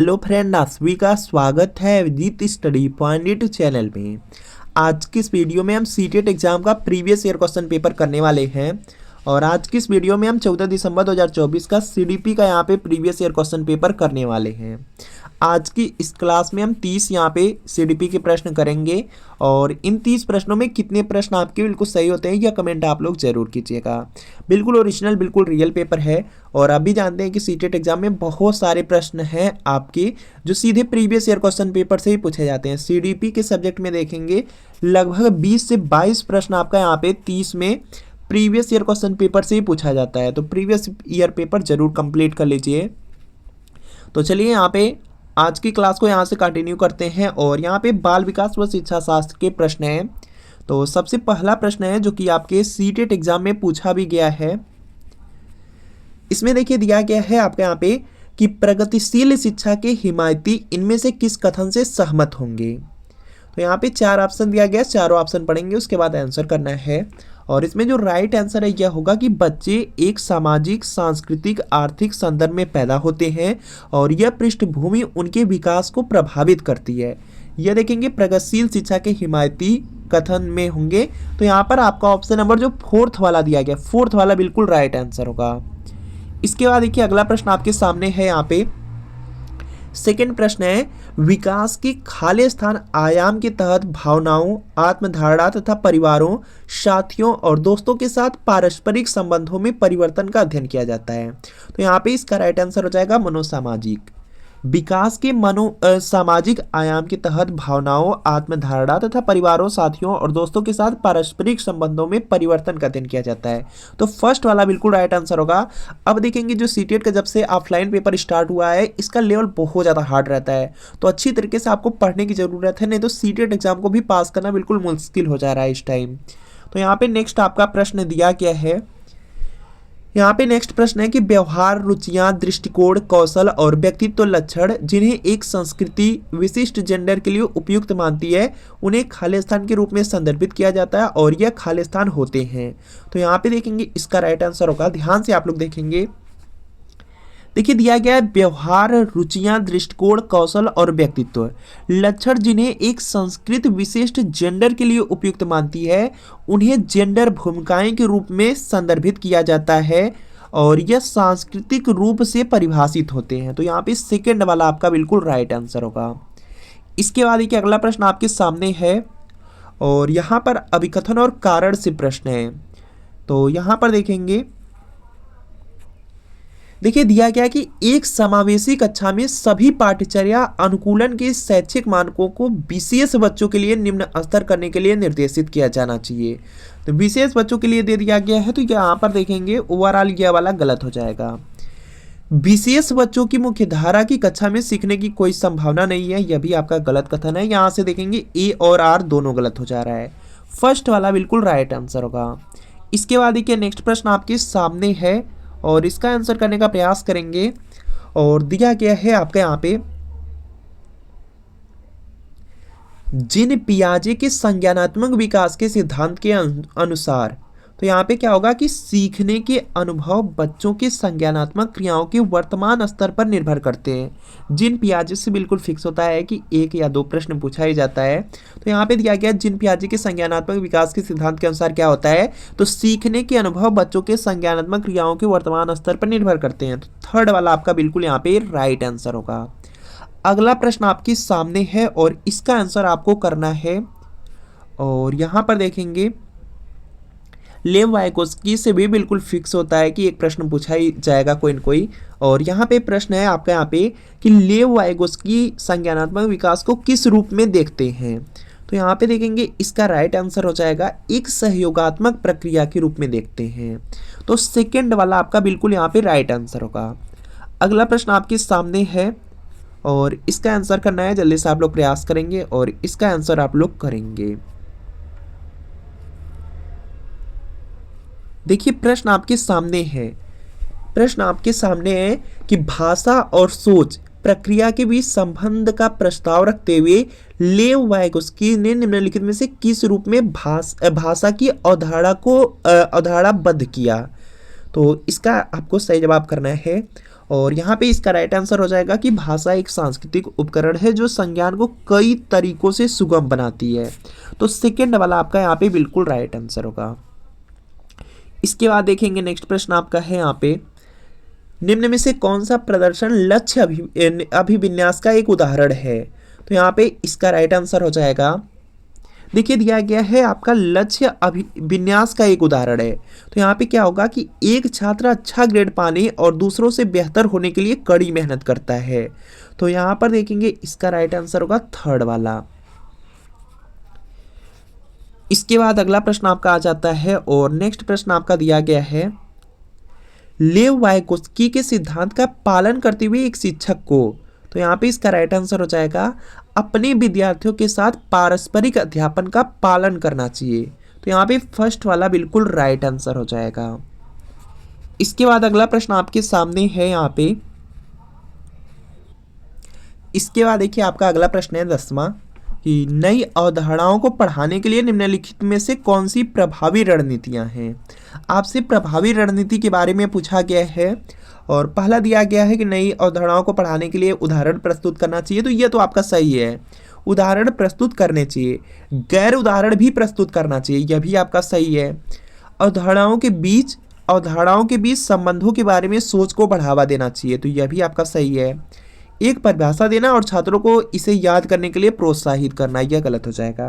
Hello friend, आप सभी का स्वागत है विदित स्टडी पॉइंट यूट्यूब चैनल में। आज की इस वीडियो में हम सीटेट एग्जाम का प्रीवियस ईयर क्वेश्चन पेपर करने वाले हैं। और आज की इस वीडियो में हम 14 दिसंबर 2024 का सीडीपी का यहाँ पे प्रीवियस ईयर क्वेश्चन पेपर करने वाले हैं। आज की इस क्लास में हम 30 यहाँ पे सीडीपी के प्रश्न करेंगे। और इन 30 प्रश्नों में कितने प्रश्न आपके बिल्कुल सही होते हैं यह कमेंट आप लोग जरूर कीजिएगा। बिल्कुल ओरिजिनल, बिल्कुल रियल पेपर है। और अभी जानते हैं कि सीटेट एग्जाम में बहुत सारे प्रश्न हैं आपके जो सीधे प्रीवियस ईयर क्वेश्चन पेपर से ही पूछे जाते हैं। सीडीपी के सब्जेक्ट में देखेंगे लगभग 20 से 22 प्रश्न आपका यहाँ पे 30 में प्रीवियस ईयर क्वेश्चन पेपर से ही पूछा जाता है। तो प्रीवियस ईयर पेपर जरूर कंप्लीट कर लीजिए। तो चलिए यहाँ पे आज की क्लास को यहाँ से कंटिन्यू करते हैं। और यहाँ पे बाल विकास व शिक्षा शास्त्र के प्रश्न हैं। तो सबसे पहला प्रश्न है जो कि आपके सीटेट एग्जाम में पूछा भी गया है। इसमें देखिए दिया गया है आपके यहाँ पे कि प्रगतिशील शिक्षा के हिमायती इनमें से किस कथन से सहमत होंगे। तो यहाँ पे 4 ऑप्शन दिया गया, चारों ऑप्शन पढ़ेंगे उसके बाद आंसर करना है। और इसमें जो राइट आंसर है यह होगा कि बच्चे एक सामाजिक, सांस्कृतिक, आर्थिक संदर्भ में पैदा होते हैं और यह पृष्ठभूमि उनके विकास को प्रभावित करती है। यह देखेंगे प्रगतिशील शिक्षा के हिमायती कथन में होंगे। तो यहाँ पर आपका ऑप्शन नंबर जो 4th वाला दिया गया, 4th वाला बिल्कुल राइट आंसर होगा। इसके बाद देखिए अगला प्रश्न आपके सामने है। यहाँ पे सेकंड प्रश्न है, विकास के खाली स्थान आयाम के तहत भावनाओं, आत्मधारणा तथा परिवारों, साथियों और दोस्तों के साथ पारस्परिक संबंधों में परिवर्तन का अध्ययन किया जाता है। तो यहाँ पे इसका राइट आंसर हो जाएगा मनोसामाजिक। विकास के सामाजिक आयाम के तहत भावनाओं, आत्मधारणा तथा परिवारों, साथियों और दोस्तों के साथ पारस्परिक संबंधों में परिवर्तन का अध्ययन किया जाता है। तो फर्स्ट वाला बिल्कुल राइट आंसर होगा। अब देखेंगे जो सीटेट का जब से ऑफलाइन पेपर स्टार्ट हुआ है इसका लेवल बहुत ज़्यादा हार्ड रहता है। तो अच्छी तरीके से आपको पढ़ने की ज़रूरत है, नहीं तो सीटेट एग्जाम को भी पास करना बिल्कुल मुश्किल हो जा रहा है इस टाइम। तो यहाँ पे नेक्स्ट आपका प्रश्न दिया गया है। यहाँ पे नेक्स्ट प्रश्न है कि व्यवहार, रुचियां, दृष्टिकोण, कौशल और व्यक्तित्व लक्षण जिन्हें एक संस्कृति विशिष्ट जेंडर के लिए उपयुक्त मानती है उन्हें खाली स्थान के रूप में संदर्भित किया जाता है और यह खाली स्थान होते हैं। तो यहाँ पे देखेंगे इसका राइट आंसर होगा। ध्यान से आप लोग देखेंगे, देखिए दिया गया है व्यवहार, रुचियां, दृष्टिकोण, कौशल और व्यक्तित्व लक्षण जिन्हें एक संस्कृत विशिष्ट जेंडर के लिए उपयुक्त मानती है उन्हें जेंडर भूमिकाएं के रूप में संदर्भित किया जाता है और यह सांस्कृतिक रूप से परिभाषित होते हैं। तो यहाँ पे सेकंड वाला आपका बिल्कुल राइट आंसर होगा। इसके बाद देखिए अगला प्रश्न आपके सामने है और यहाँ पर अभिकथन और कारण से प्रश्न है। तो यहाँ पर देखेंगे, देखिए दिया गया कि एक समावेशी कक्षा में सभी पाठ्यचर्या अनुकूलन के शैक्षिक मानकों को विशेष बच्चों के लिए निम्न स्तर करने के लिए निर्देशित किया जाना चाहिए। तो विशेष बच्चों के लिए दे दिया गया है, तो यहाँ पर देखेंगे ओवरऑल यह वाला गलत हो जाएगा। विशेष बच्चों की मुख्यधारा की कक्षा में सीखने की कोई संभावना नहीं है, यह भी आपका गलत कथन है। यहाँ से देखेंगे ए और आर दोनों गलत हो जा रहा है। फर्स्ट वाला बिल्कुल राइट आंसर होगा। इसके बाद देखिए नेक्स्ट प्रश्न आपके सामने है और इसका आंसर करने का प्रयास करेंगे। और दिया गया है आपके यहाँ पे जीन पियाजे के संज्ञानात्मक विकास के सिद्धांत के अनुसार। तो यहाँ पे क्या होगा कि सीखने के अनुभव बच्चों के संज्ञानात्मक क्रियाओं के वर्तमान स्तर पर निर्भर करते हैं। जीन पियाजे से बिल्कुल फिक्स होता है कि 1 या 2 प्रश्न पूछा ही जाता है। तो यहाँ पे दिया गया जीन पियाजे के संज्ञानात्मक विकास के सिद्धांत के अनुसार क्या होता है, तो सीखने के अनुभव बच्चों के संज्ञानात्मक क्रियाओं के वर्तमान स्तर पर निर्भर करते हैं। तो थर्ड वाला आपका बिल्कुल यहाँ पे राइट आंसर होगा। अगला प्रश्न आपके सामने है और इसका आंसर आपको करना है। और यहाँ पर देखेंगे लेव वाइगोस्की से भी बिल्कुल फिक्स होता है कि एक प्रश्न पूछा ही जाएगा कोई न कोई। और यहाँ पे प्रश्न है आपका यहाँ पे कि लेव वाइगोस्की संज्ञानात्मक विकास को किस रूप में देखते हैं। तो यहाँ पे देखेंगे इसका राइट आंसर हो जाएगा एक सहयोगात्मक प्रक्रिया के रूप में देखते हैं। तो सेकेंड वाला आपका बिल्कुल यहाँ पे राइट आंसर होगा। अगला प्रश्न आपके सामने है और इसका आंसर करना है, जल्दी से आप लोग प्रयास करेंगे और इसका आंसर आप लोग करेंगे। देखिए प्रश्न आपके सामने है। प्रश्न आपके सामने है कि भाषा और सोच प्रक्रिया के बीच संबंध का प्रस्ताव रखते हुए लेव वाइगोस्की ने निम्नलिखित में से किस रूप में भाषा की अवधारणा को अवधारणाबद्ध किया। तो इसका आपको सही जवाब करना है। और यहाँ पे इसका राइट आंसर हो जाएगा कि भाषा एक सांस्कृतिक उपकरण है जो संज्ञान को कई तरीकों से सुगम बनाती है। तो सेकेंड वाला आपका यहाँ पे बिल्कुल राइट आंसर होगा। इसके बाद देखेंगे नेक्स्ट प्रश्न आपका है यहाँ पे, निम्न में से कौन सा प्रदर्शन लक्ष्य अभिविन्यास का एक उदाहरण है। तो यहाँ पे इसका राइट आंसर हो जाएगा, देखिए दिया गया है आपका लक्ष्य अभिविन्यास का एक उदाहरण है। तो यहाँ पे क्या होगा कि एक छात्र अच्छा ग्रेड पाने और दूसरों से बेहतर होने के लिए कड़ी मेहनत करता है। तो यहाँ पर देखेंगे इसका राइट आंसर होगा थर्ड वाला। इसके बाद अगला प्रश्न आपका आ जाता है और नेक्स्ट प्रश्न आपका दिया गया है, लेव वायकोस्की के सिद्धांत का पालन करते हुए एक शिक्षक को। तो यहाँ पे इसका राइट आंसर हो जाएगा, अपने विद्यार्थियों के साथ पारस्परिक अध्यापन का पालन करना चाहिए। तो यहाँ पे फर्स्ट वाला बिल्कुल राइट आंसर हो जाएगा। इसके बाद अगला प्रश्न आपके सामने है यहाँ पे, इसके बाद देखिए आपका अगला प्रश्न है 10वां कि नई अवधारणाओं को पढ़ाने के लिए निम्नलिखित में से कौन सी प्रभावी रणनीतियां हैं। आपसे प्रभावी रणनीति के बारे में पूछा गया है और पहला दिया गया है कि नई अवधारणाओं को पढ़ाने के लिए उदाहरण प्रस्तुत करना चाहिए। तो ये तो आपका सही है, उदाहरण प्रस्तुत करने चाहिए, गैर उदाहरण भी प्रस्तुत करना चाहिए, यह भी आपका सही है। अवधारणाओं के बीच संबंधों के बारे में सोच को बढ़ावा देना चाहिए। तो यह भी आपका सही है। एक परिभाषा देना और छात्रों को इसे याद करने के लिए प्रोत्साहित करना, यह गलत हो जाएगा।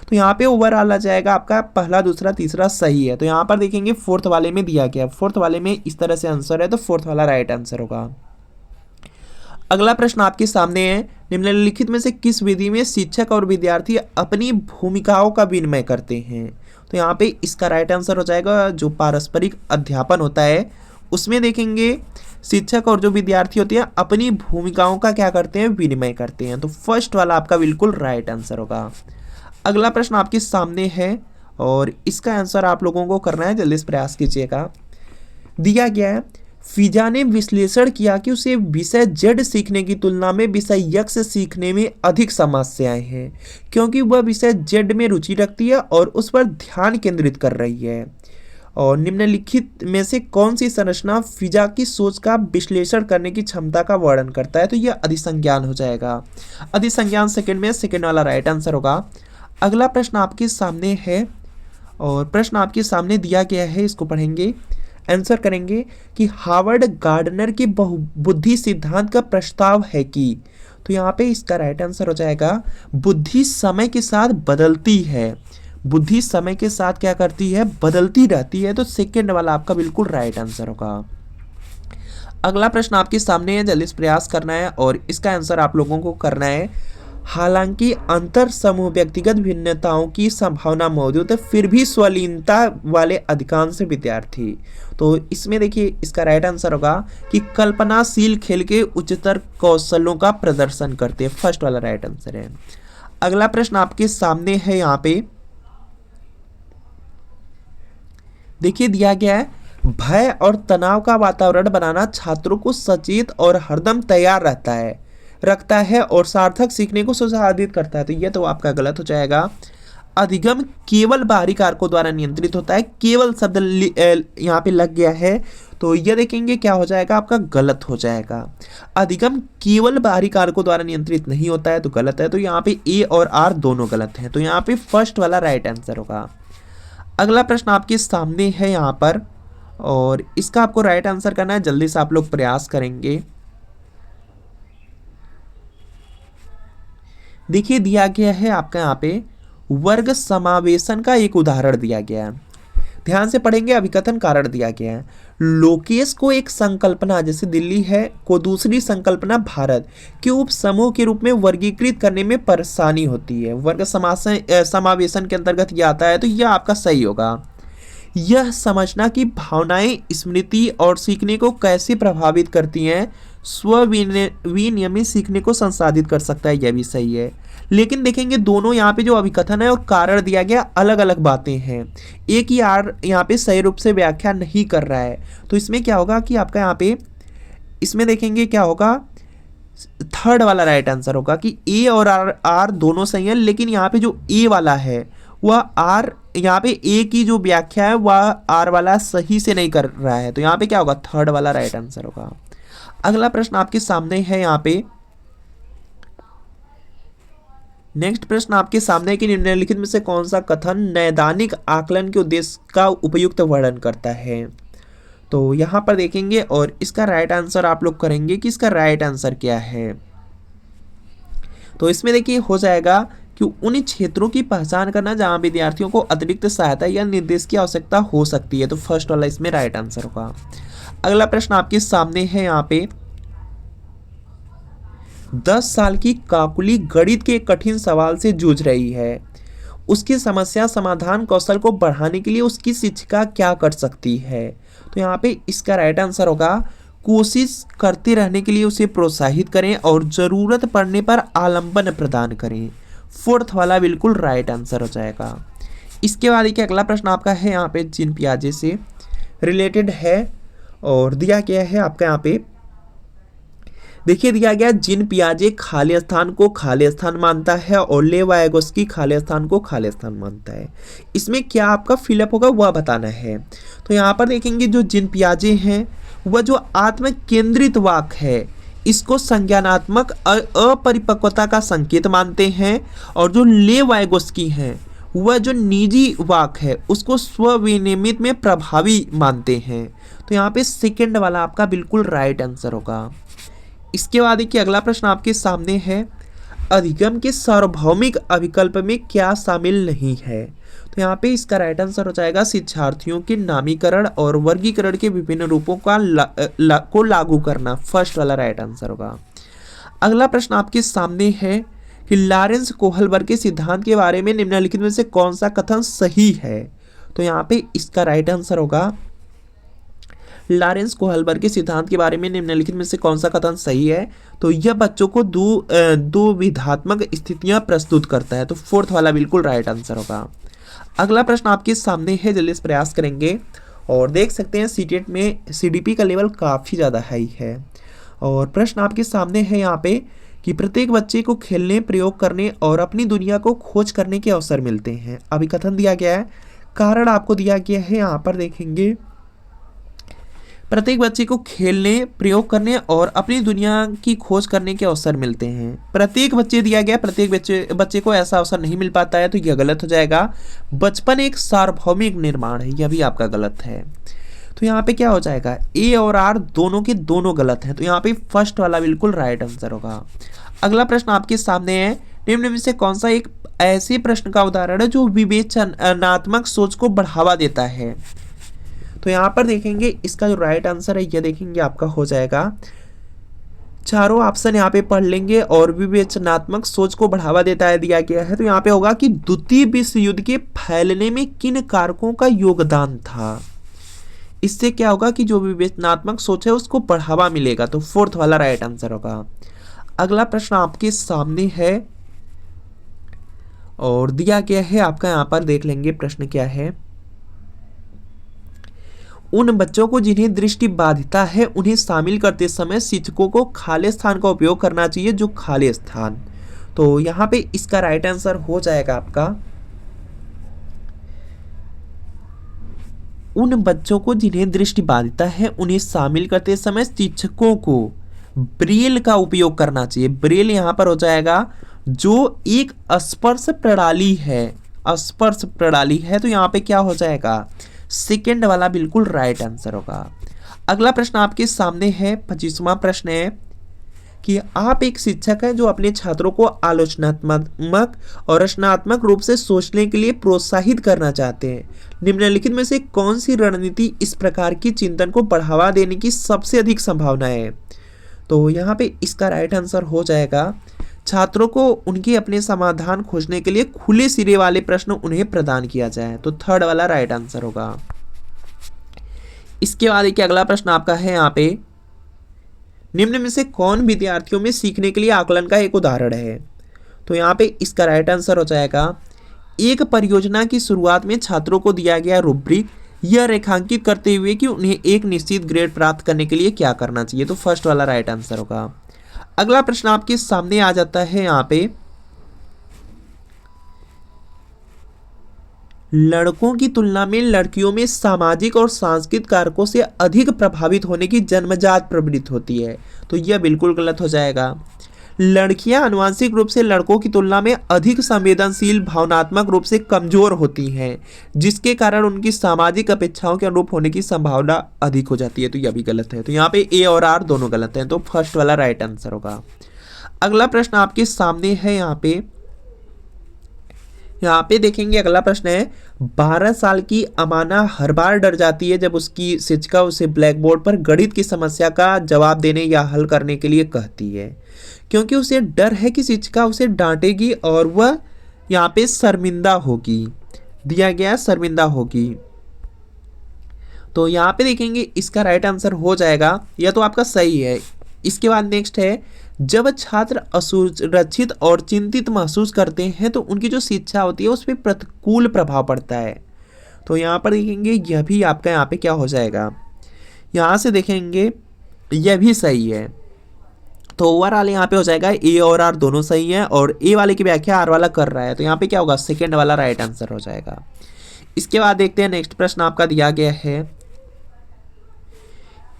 तो यहाँ पे ओवरऑल आ जाएगा आपका पहला, दूसरा, तीसरा सही है। तो यहाँ पर देखेंगे फोर्थ वाले में दिया गया, फोर्थ वाले में इस तरह से आंसर है, तो फोर्थ वाला राइट आंसर होगा। अगला प्रश्न आपके सामने है, निम्नलिखित में से किस विधि में शिक्षक और विद्यार्थी अपनी भूमिकाओं का विनिमय करते हैं। तो यहाँ पे इसका राइट आंसर हो जाएगा, जो पारस्परिक अध्यापन होता है उसमें देखेंगे शिक्षक और जो विद्यार्थी होते हैं अपनी भूमिकाओं का क्या करते हैं, विनिमय करते हैं। तो फर्स्ट वाला आपका बिल्कुल राइट आंसर होगा। अगला प्रश्न आपके सामने है और इसका आंसर आप लोगों को करना है, जल्दी से प्रयास कीजिएगा। दिया गया है, फिजा ने विश्लेषण किया कि उसे विषय जेड सीखने की तुलना में विषय एक्स सीखने में अधिक समस्याएं हैं, क्योंकि वह विषय जेड में रुचि रखती है और उस पर ध्यान केंद्रित कर रही है। और निम्नलिखित में से कौन सी संरचना फिजा की सोच का विश्लेषण करने की क्षमता का वर्णन करता है। तो यह अधिसंज्ञान हो जाएगा। अधिसंज्ञान सेकंड में सेकंड वाला राइट आंसर होगा। अगला प्रश्न आपके सामने है और प्रश्न आपके सामने दिया गया है, इसको पढ़ेंगे, आंसर करेंगे कि हार्वर्ड गार्डनर के बहुबुद्धि सिद्धांत का प्रस्ताव है कि। तो यहाँ पे इसका राइट आंसर हो जाएगा, बुद्धि समय के साथ बदलती है। बुद्धि समय के साथ क्या करती है, बदलती रहती है। तो सेकंड वाला आपका बिल्कुल राइट आंसर होगा। अगला प्रश्न आपके सामने है, जल्दी से प्रयास करना है और इसका आंसर आप लोगों को करना है। हालांकि अंतर समूह व्यक्तिगत भिन्नताओं की संभावना मौजूद है, फिर भी स्वलीनता वाले अधिकांश विद्यार्थी। तो इसमें देखिए इसका राइट आंसर होगा कि कल्पनाशील खेल के उच्चतर कौशलों का प्रदर्शन करते हैं। फर्स्ट वाला राइट आंसर है। अगला प्रश्न आपके सामने है, यहाँ पे देखिए दिया गया है, भय और तनाव का वातावरण बनाना छात्रों को सचेत और हरदम तैयार रखता है और सार्थक सीखने को प्रोत्साहित करता है। तो यह तो आपका गलत हो जाएगा। अधिगम केवल बाहरी कारकों द्वारा नियंत्रित होता है, केवल शब्द यहाँ पे लग गया है, तो यह देखेंगे क्या हो जाएगा, आपका गलत हो जाएगा। अधिगम केवल बाहरी कारकों द्वारा नियंत्रित नहीं होता है, तो गलत है। तो यहाँ पे ए और आर दोनों गलत हैं। तो यहाँ पे फर्स्ट वाला राइट आंसर होगा। अगला प्रश्न आपके सामने है यहाँ पर और इसका आपको राइट आंसर करना है, जल्दी से आप लोग प्रयास करेंगे। देखिए दिया गया है आपका यहाँ पे वर्ग समावेशन का एक उदाहरण दिया गया है, ध्यान से पढ़ेंगे। अभिकथन कारण दिया गया है, लोकेश को एक संकल्पना जैसे दिल्ली है को दूसरी संकल्पना भारत के उप समूह के रूप में वर्गीकृत करने में परेशानी होती है। वर्ग समावेशन के अंतर्गत यह आता है, तो यह आपका सही होगा। यह समझना कि भावनाएं स्मृति और सीखने को कैसे प्रभावित करती हैं विनियमित सीखने को संसाधित कर सकता है, यह भी सही है। लेकिन देखेंगे दोनों यहाँ पे जो अभिकथन है और कारण दिया गया अलग अलग बातें हैं, एक ही आर यहाँ पे सही रूप से व्याख्या नहीं कर रहा है। तो इसमें क्या होगा कि आपका यहाँ पे इसमें देखेंगे क्या होगा, थर्ड वाला राइट आंसर होगा कि ए और आर दोनों सही है, लेकिन यहाँ पे जो ए वाला है वह आर यहाँ पे ए की जो व्याख्या है वह आर वाला सही से नहीं कर रहा है। तो यहाँ पे क्या होगा, थर्ड वाला राइट आंसर होगा। अगला प्रश्न आपके सामने है यहाँ पे, नेक्स्ट प्रश्न आपके सामने है कि निम्नलिखित में से कौन सा कथन नैदानिक आकलन के उद्देश्य का उपयुक्त वर्णन करता है। तो यहाँ पर देखेंगे और इसका राइट आंसर आप लोग करेंगे कि इसका राइट आंसर क्या है। तो इसमें देखिए हो जाएगा कि उन क्षेत्रों की पहचान करना जहां विद्यार्थियों को अतिरिक्त सहायता या निर्देश की आवश्यकता हो सकती है। तो फर्स्ट वाला इसमें राइट आंसर होगा। अगला प्रश्न आपके सामने है यहाँ पे, 10 साल की काकुली गणित के कठिन सवाल से जूझ रही है, उसकी समस्या समाधान कौशल को बढ़ाने के लिए उसकी शिक्षिका क्या कर सकती है। तो यहाँ पे इसका राइट आंसर होगा, कोशिश करते रहने के लिए उसे प्रोत्साहित करें और जरूरत पड़ने पर आलंबन प्रदान करें। फोर्थ वाला बिल्कुल राइट आंसर हो जाएगा। इसके बाद देखिए अगला प्रश्न आपका है यहाँ पे जीन पियाजे से रिलेटेड है और दिया गया है आपका यहाँ पे, देखिए दिया गया जीन पियाजे खाली स्थान को खाली स्थान मानता है और लेव वायगोस्की खाली स्थान को खाली स्थान मानता है। इसमें क्या आपका फिलअप होगा वह बताना है। तो यहाँ पर देखेंगे जो जीन पियाजे हैं वह जो आत्म केंद्रित वाक है इसको संज्ञानात्मक अपरिपक्वता का संकेत मानते हैं, और जो लेव वायगोस्की हैं वह जो निजी वाक है उसको स्वविनियमित में प्रभावी मानते हैं। तो यहाँ पे सेकेंड वाला आपका बिल्कुल राइट आंसर होगा। इसके बाद देखिए अगला प्रश्न आपके सामने है, अधिगम के सार्वभौमिक अभिकल्प में क्या शामिल नहीं है। तो यहाँ पे इसका राइट आंसर हो जाएगा शिक्षार्थियों के नामीकरण और वर्गीकरण के विभिन्न रूपों का को लागू करना। फर्स्ट वाला राइट आंसर होगा। अगला प्रश्न आपके सामने है कि लॉरेंस कोहलबर्ग के सिद्धांत के बारे में निम्नलिखित में से कौन सा कथन सही है। तो यहाँ पे इसका राइट आंसर होगा, लॉरेंस कोहलबर्ग के सिद्धांत के बारे में निम्नलिखित में से कौन सा कथन सही है। तो यह बच्चों को दो विधात्मक स्थितियां प्रस्तुत करता है। तो फोर्थ वाला बिल्कुल राइट आंसर होगा। अगला प्रश्न आपके सामने है, जल्दी से प्रयास करेंगे और देख सकते हैं सीटेट में सीडीपी का लेवल काफ़ी ज़्यादा हाई है। और प्रश्न आपके सामने है यहाँ पे कि प्रत्येक बच्चे को खेलने, प्रयोग करने और अपनी दुनिया को खोज करने के अवसर मिलते हैं। अभी कथन दिया गया है, कारण आपको दिया गया है यहाँ पर देखेंगे, प्रत्येक बच्चे को खेलने, प्रयोग करने और अपनी दुनिया की खोज करने के अवसर मिलते हैं। प्रत्येक बच्चे दिया गया, प्रत्येक बच्चे को ऐसा अवसर नहीं मिल पाता है, तो यह गलत हो जाएगा। बचपन एक सार्वभौमिक निर्माण है, यह भी आपका गलत है। तो यहाँ पे क्या हो जाएगा, ए और आर दोनों के दोनों गलत हैं। तो यहाँ पे फर्स्ट वाला बिल्कुल राइट आंसर होगा। अगला प्रश्न आपके सामने है, निम्न में से कौन सा एक ऐसे प्रश्न का उदाहरण है जो विवेचनात्मक सोच को बढ़ावा देता है। तो यहाँ पर देखेंगे इसका जो राइट आंसर है यह देखेंगे आपका हो जाएगा, चारों ऑप्शन यहाँ पे पढ़ लेंगे और विवेचनात्मक सोच को बढ़ावा देता है दिया गया है। तो यहाँ पे होगा कि द्वितीय विश्व युद्ध के फैलने में किन कारकों का योगदान था। इससे क्या होगा कि जो विवेचनात्मक सोच है उसको बढ़ावा मिलेगा। तो फोर्थ वाला राइट आंसर होगा। अगला प्रश्न आपके सामने है और दिया गया है आपका, यहाँ पर देख लेंगे प्रश्न क्या है, उन बच्चों को जिन्हें दृष्टि बाधिता है उन्हें शामिल करते समय शिक्षकों को खाली स्थान का उपयोग करना चाहिए, जो खाली स्थान। तो यहाँ पे इसका राइट आंसर हो जाएगा आपका, उन बच्चों को जिन्हें दृष्टि बाधिता है उन्हें शामिल करते समय शिक्षकों को ब्रेल का उपयोग करना चाहिए। ब्रेल यहाँ पर हो जाएगा जो एक स्पर्श प्रणाली है, स्पर्श प्रणाली है। तो यहाँ पे क्या हो जाएगा, सेकेंड वाला बिल्कुल राइट आंसर होगा। अगला प्रश्न आपके सामने है, 25वां प्रश्न है कि आप एक शिक्षक हैं जो अपने छात्रों को आलोचनात्मक और रचनात्मक रूप से सोचने के लिए प्रोत्साहित करना चाहते हैं। निम्नलिखित में से कौन सी रणनीति इस प्रकार की चिंतन को बढ़ावा देने की सबसे अधिक संभावना है। तो यहाँ पे इसका राइट आंसर हो जाएगा, छात्रों को उनके अपने समाधान खोजने के लिए खुले सिरे वाले प्रश्न उन्हें प्रदान किया जाए। तो थर्ड वाला राइट आंसर होगा। इसके बाद एक अगला प्रश्न आपका है यहाँ पे, निम्न में से कौन विद्यार्थियों में सीखने के लिए आकलन का एक उदाहरण है। तो यहाँ पे इसका राइट आंसर हो जाएगा, एक परियोजना की शुरुआत में छात्रों को दिया गया रूब्रिक यह रेखांकित करते हुए कि उन्हें एक निश्चित ग्रेड प्राप्त करने के लिए क्या करना चाहिए। तो फर्स्ट वाला राइट आंसर होगा। अगला प्रश्न आपके सामने आ जाता है यहाँ पे, लड़कों की तुलना में लड़कियों में सामाजिक और सांस्कृतिक कारकों से अधिक प्रभावित होने की जन्मजात प्रवृत्ति होती है। तो यह बिल्कुल गलत हो जाएगा। लड़कियां आनुवंशिक रूप से लड़कों की तुलना में अधिक संवेदनशील, भावनात्मक रूप से कमजोर होती हैं, जिसके कारण उनकी सामाजिक अपेक्षाओं के अनुरूप होने की संभावना अधिक हो जाती है। तो यह भी गलत है। तो यहाँ पे ए और आर दोनों गलत हैं। तो फर्स्ट वाला राइट आंसर होगा। अगला प्रश्न आपके सामने है। यहाँ पे देखेंगे, अगला प्रश्न है, 12 साल की अमाना हर बार डर जाती है जब उसकी शिक्षिका उसे ब्लैक बोर्ड पर गणित की समस्या का जवाब देने या हल करने के लिए कहती है, क्योंकि उसे डर है कि शिक्षिका उसे डांटेगी और वह यहाँ पे शर्मिंदा होगी। दिया गया शर्मिंदा होगी। तो यहाँ पे देखेंगे इसका राइट आंसर हो जाएगा, यह तो आपका सही है। इसके बाद नेक्स्ट है, जब छात्र असुरक्षित और चिंतित महसूस करते हैं तो उनकी जो शिक्षा होती है उस पर प्रतिकूल प्रभाव पड़ता है। तो यहाँ पर देखेंगे यह भी आपका यहाँ पे क्या हो जाएगा, यहाँ से देखेंगे यह भी सही है। तो ओवरऑल यहाँ पे हो जाएगा ए और आर दोनों सही है, और ए वाले की व्याख्या आर वाला कर रहा है। तो यहाँ पे क्या होगा, सेकेंड वाला राइट आंसर हो जाएगा। इसके बाद देखते हैं नेक्स्ट प्रश्न आपका दिया गया है,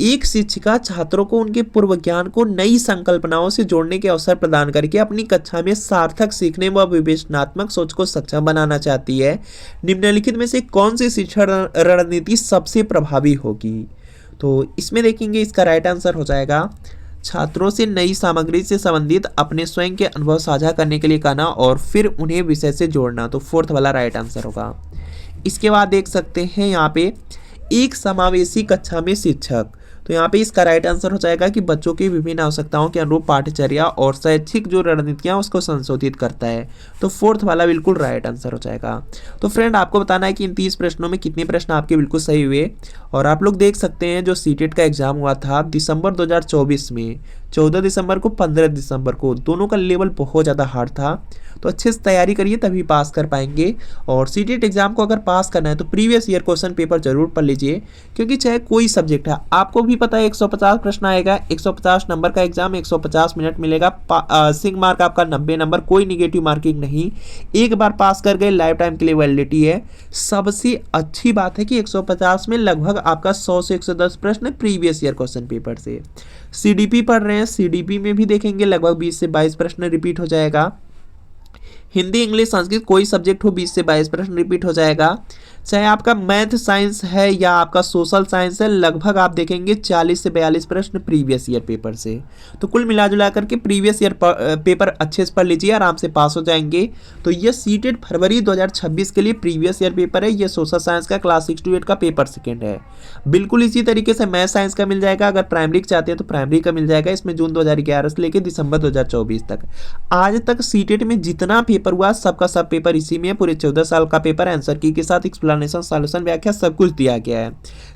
एक शिक्षिका छात्रों को उनके पूर्व ज्ञान को नई संकल्पनाओं से जोड़ने के अवसर प्रदान करके अपनी कक्षा में सार्थक सीखने व विवेचनात्मक सोच को सक्षम बनाना चाहती है। निम्नलिखित में से कौन सी शिक्षण रणनीति सबसे प्रभावी होगी? तो इसमें देखेंगे इसका राइट आंसर हो जाएगा, छात्रों से नई सामग्री से संबंधित अपने स्वयं के अनुभव साझा करने के लिए कहना और फिर उन्हें विषय से जोड़ना। तो फोर्थ वाला राइट आंसर होगा। इसके बाद देख सकते हैं यहाँ पे, एक समावेशी कक्षा में शिक्षक। तो यहाँ पे इसका राइट आंसर हो जाएगा कि बच्चों की विभिन्न आवश्यकताओं के अनुरूप पाठ्यचर्या और शैक्षिक जो रणनीतियाँ उसको संशोधित करता है। तो फोर्थ वाला बिल्कुल राइट आंसर हो जाएगा। तो फ्रेंड आपको बताना है कि इन 30 प्रश्नों में कितने प्रश्न आपके बिल्कुल सही हुए। और आप लोग देख सकते हैं जो सीटेट का एग्जाम हुआ था दिसंबर 2024 में, 14 दिसंबर को 15 दिसंबर को, दोनों का लेवल बहुत ज़्यादा हार्ड था। तो अच्छे से तैयारी करिए तभी पास कर पाएंगे। और सीटेट एग्जाम को अगर पास करना है तो प्रीवियस ईयर क्वेश्चन पेपर जरूर पढ़ लीजिए, क्योंकि चाहे कोई सब्जेक्ट है, आपको भी पता है 150 प्रश्न आएगा, 150 नंबर का एग्जाम, 150 मिनट मिलेगा, सिंग मार्क आपका 90 नंबर, कोई निगेटिव मार्किंग नहीं। एक बार पास कर गए, लाइफ टाइम के लिए वैलिडिटी है। सबसे अच्छी बात है कि 150 में लगभग आपका 100 से 110 प्रश्न प्रीवियस ईयर क्वेश्चन पेपर से। सीडीपी पढ़ रहे हैं, सीडीपी में भी देखेंगे लगभग 20 से 22 प्रश्न रिपीट हो जाएगा। हिंदी, इंग्लिश, संस्कृत कोई सब्जेक्ट हो 20 से 22 प्रश्न रिपीट हो जाएगा। चाहे आपका मैथ साइंस है या आपका सोशल साइंस है, लगभग आप देखेंगे 40 से 42 प्रश्न प्रीवियस ईयर पेपर से। तो कुल मिला जुला करके प्रीवियस ईयर पेपर अच्छे से पढ़ लीजिए, आराम से पास हो जाएंगे। तो ये सीटेट फरवरी 2026 के लिए प्रीवियस ईयर पेपर है। ये सोशल साइंस का क्लास 6 to 8 का पेपर सेकेंड है। बिल्कुल इसी तरीके से मैथ साइंस का मिल जाएगा। अगर प्राइमरी चाहते हैं तो प्राइमरी का मिल जाएगा। इसमें जून 2011 से लेकर दिसंबर 2024 तक आज तक सीटेट में जितना पेपर हुआ सबका सब पेपर इसी में है। पूरे 14 साल का पेपर आंसर की के साथ एक्सप्लेनेशन, सॉल्यूशन, व्याख्या सब कुछ दिया गया है।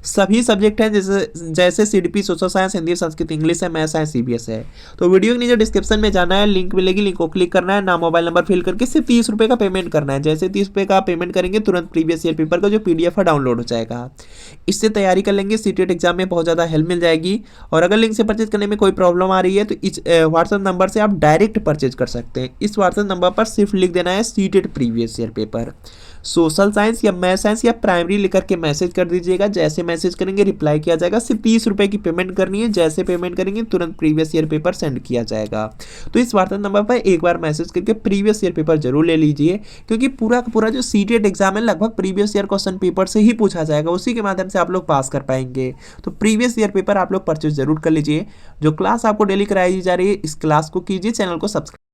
सभी सब्जेक्ट हैं जैसे CDP, social science, Hindi, Sanskrit, English है, मैथ साइंस, सीबीएस है। तो वीडियो के नीचे डिस्क्रिप्शन में जाना है, लिंक मिलेगी, लिंक को क्लिक करना है, नाम, मोबाइल नंबर फिल करके सिर्फ 30 रुपये का पेमेंट करना है। जैसे 30 रुपये का पेमेंट करेंगे तुरंत प्रीवियस ईयर पेपर का जो पीडीएफ है डाउनलोड हो जाएगा। इससे तैयारी कर लेंगे, सीटेट एग्जाम में बहुत ज़्यादा हेल्प मिल जाएगी। और अगर लिंक से परचेज करने में कोई प्रॉब्लम आ रही है तो इस व्हाट्सएप नंबर से आप डायरेक्ट परचेज कर सकते हैं। इस व्हाट्सएप नंबर पर सिर्फ लिख देना है CTET previous year paper, social science या मैथ साइंस या प्राइमरी लिखकर के मैसेज कर दीजिएगा। जैसे मैसेज करेंगे रिप्लाई किया जाएगा। सिर्फ 30 रुपये की पेमेंट करनी है। जैसे पेमेंट करेंगे तुरंत प्रीवियस ईयर पेपर सेंड किया जाएगा। तो इस व्हाट्सएप नंबर पर एक बार मैसेज करके प्रीवियस ईयर पेपर जरूर ले लीजिए, क्योंकि पूरा का पूरा जो सीटेट एग्जाम है लगभग प्रीवियस ईयर क्वेश्चन पेपर से ही पूछा जाएगा। उसी के माध्यम से आप लोग पास कर पाएंगे। तो प्रीवियस ईयर पेपर आप लोग परचेज जरूर कर लीजिए। जो क्लास आपको डेली कराई जा रही है इस क्लास को कीजिए, चैनल को सब्सक्राइब